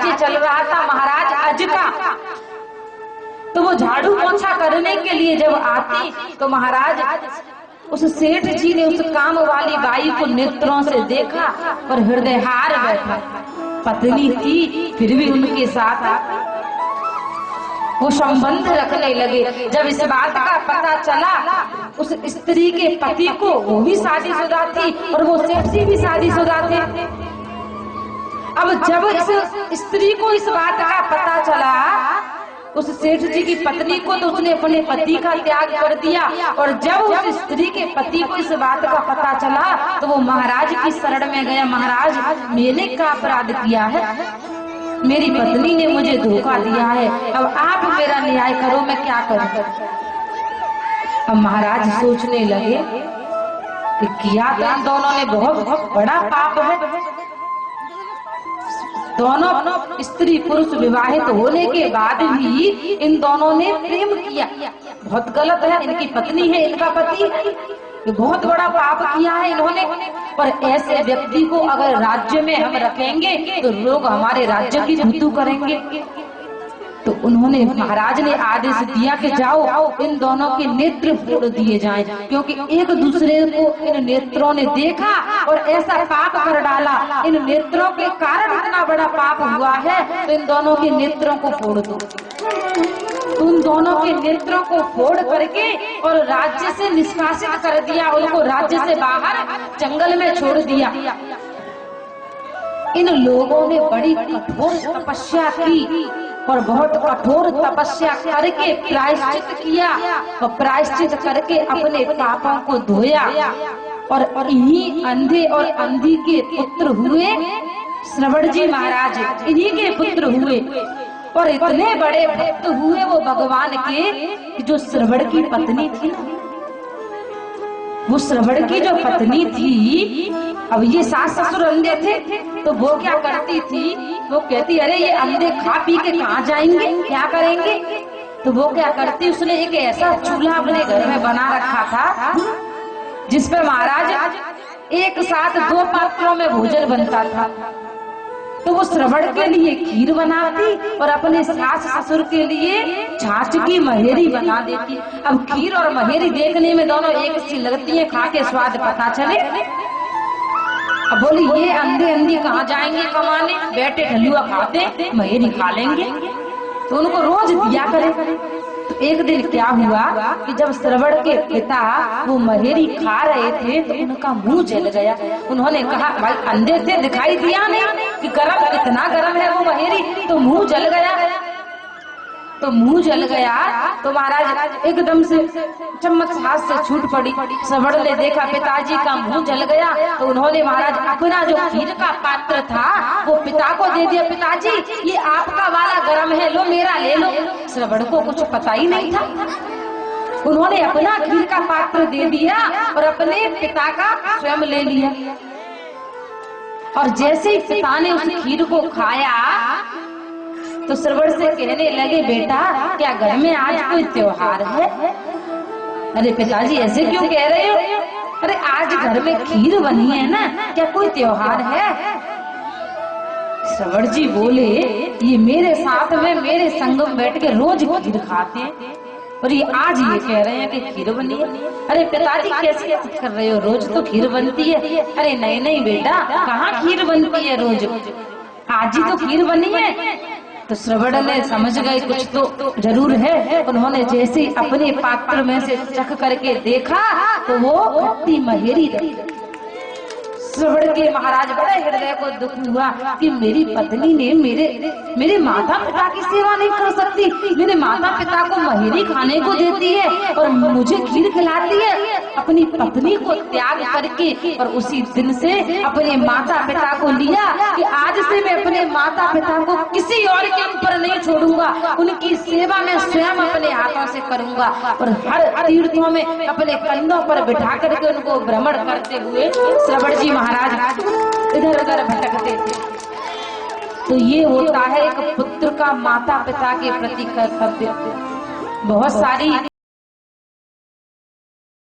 राज्य चल रहा था महाराज अज का। तो वो झाड़ू पोछा करने के लिए जब आती तो महाराज उस सेठ जी ने उस काम वाली बाई को नेत्रों से देखा और हृदय हार बैठा। पत्नी थी फिर भी उनके साथ वो संबंध रखने लगे। जब इस बात का पता चला उस स्त्री के पति को, वो भी शादीशुदा थी और वो सेठ जी भी शादीशुदा थे। अब जब इस स्त्री को इस बात का पता चला उस सेठ जी की पत्नी को, तो उसने अपने पति का त्याग कर दिया। और जब उस स्त्री के पति को इस बात का पता चला तो वो महाराज की शरण में गया। महाराज, मैंने क्या अपराध किया है? मेरी पत्नी ने मुझे धोखा दिया है, अब आप मेरा न्याय करो, मैं क्या करूं? अब महाराज सोचने लगे कि किया तो इन दोनों ने बहुत बड़ा पाप है। दोनों स्त्री पुरुष विवाहित होने के बाद भी इन दोनों ने प्रेम किया, बहुत गलत है। इनकी पत्नी है, इनका पति है, ये बहुत बड़ा पाप किया है इन्होंने। पर ऐसे व्यक्ति को अगर राज्य में हम रखेंगे तो लोग हमारे राज्य की धुतू करेंगे। तो उन्होंने, महाराज ने आदेश दिया कि जाओ इन दोनों के नेत्र फोड़ दिए जाएं, क्योंकि एक दूसरे को इन नेत्रों ने देखा और ऐसा पाप कर डाला। इन नेत्रों के कारण इतना बड़ा पाप हुआ है, तो इन दोनों के नेत्रों को फोड़ दो। उन दोनों के नेत्रों को फोड़ करके और राज्य से निष्कासित कर दिया, उनको राज्य से बाहर जंगल में छोड़ दिया। इन लोगों ने बड़ी कठोर तपस्या की और बहुत कठोर तपस्या करके प्रायश्चित किया और प्रायश्चित करके अपने पापों को धोया। और इन्हीं अंधे और अंधी के पुत्र हुए श्रवण जी महाराज, इन्हीं के पुत्र हुए। और इतने बड़े भक्त हुए वो भगवान के, जो श्रवण की पत्नी थी, वो श्रवण की जो पत्नी थी, अब ये सास ससुर अंधे थे तो वो क्या करती थी, वो कहती अरे ये अंधे खा पी के कहाँ जाएंगे, क्या करेंगे? तो वो क्या करती, उसने एक ऐसा चूल्हा अपने घर में बना रखा था जिसपे महाराज एक साथ 2 पात्रों में भोजन बनता था। तो वो श्रवण के लिए खीर बनाती और अपने सास ससुर के लिए छाछ की महेरी बना देती। अब खीर और महेरी देखने में दोनों एक सी लगती है, खा के स्वाद पता चले। अब बोली ये अंधे अंधी कहाँ जाएंगे कमाने, बैठे हलुआ खाते महेरी खा लेंगे, तो उनको रोज दिया करें। तो एक दिन क्या हुआ कि जब श्रवण के पिता वो महेरी खा रहे थे तो उनका मुंह जल गया। उन्होंने कहा भाई अंधे थे, दिखाई दिया नहीं कि गरम, इतना गरम है वो महेरी, तो मुंह जल गया। तो मुंह जल गया तो महाराज एकदम से चम्मच हाथ से छूट पड़ी। श्रवण ने देखा पिताजी का मुंह जल गया, तो उन्होंने महाराज अपना जो खीर का पात्र था वो पिता को दे दिया। पिताजी ये आपका वाला गरम है, लो मेरा ले लो। श्रवण को कुछ पता ही नहीं था, उन्होंने अपना खीर का पात्र दे दिया और अपने पिता का स्वयं ले लिया। और जैसे ही पिता ने उस खीर को खाया तो श्रवण से कहने लगे बेटा क्या घर में आज कोई त्योहार है? अरे पिताजी ऐसे क्यों कह रहे हो? अरे आज घर में खीर बनी है ना, क्या कोई त्योहार है? श्रवण जी बोले ये मेरे साथ में मेरे संग में बैठ के रोज खीर खाते हैं और ये आज ये कह रहे हैं कि खीर बनी है। अरे पिताजी कैसे कर रहे हो, रोज तो खीर बनती है। अरे नहीं नहीं बेटा, कहाँ खीर बनती है रोज, आज ही तो खीर बनी है। तो श्रवण ने समझ गए कुछ तो जरूर है। उन्होंने जैसे अपने पात्र में से चख करके देखा तो वो खट्टी महेरी थी। श्रवण के महाराज बड़े हृदय को दुख हुआ कि मेरी पत्नी ने मेरे माता पिता की सेवा नहीं कर सकती, मेरे माता पिता को महेरी खाने को देती है और मुझे खीर खिलाती है। अपनी पत्नी को त्याग करके और उसी दिन से अपने माता पिता को लिया कि आज से मैं अपने माता पिता को किसी और के ऊपर नहीं छोड़ूंगा, उनकी सेवा मैं स्वयं अपने हाथों से करूंगा। और हर तीर्थों में अपने कंधों पर बिठा करके उनको भ्रमण करते हुए श्रवण जी महाराज इधर उधर भटकते थे। तो ये होता है एक पुत्र का माता पिता के प्रति कर्तव्य। बहुत सारी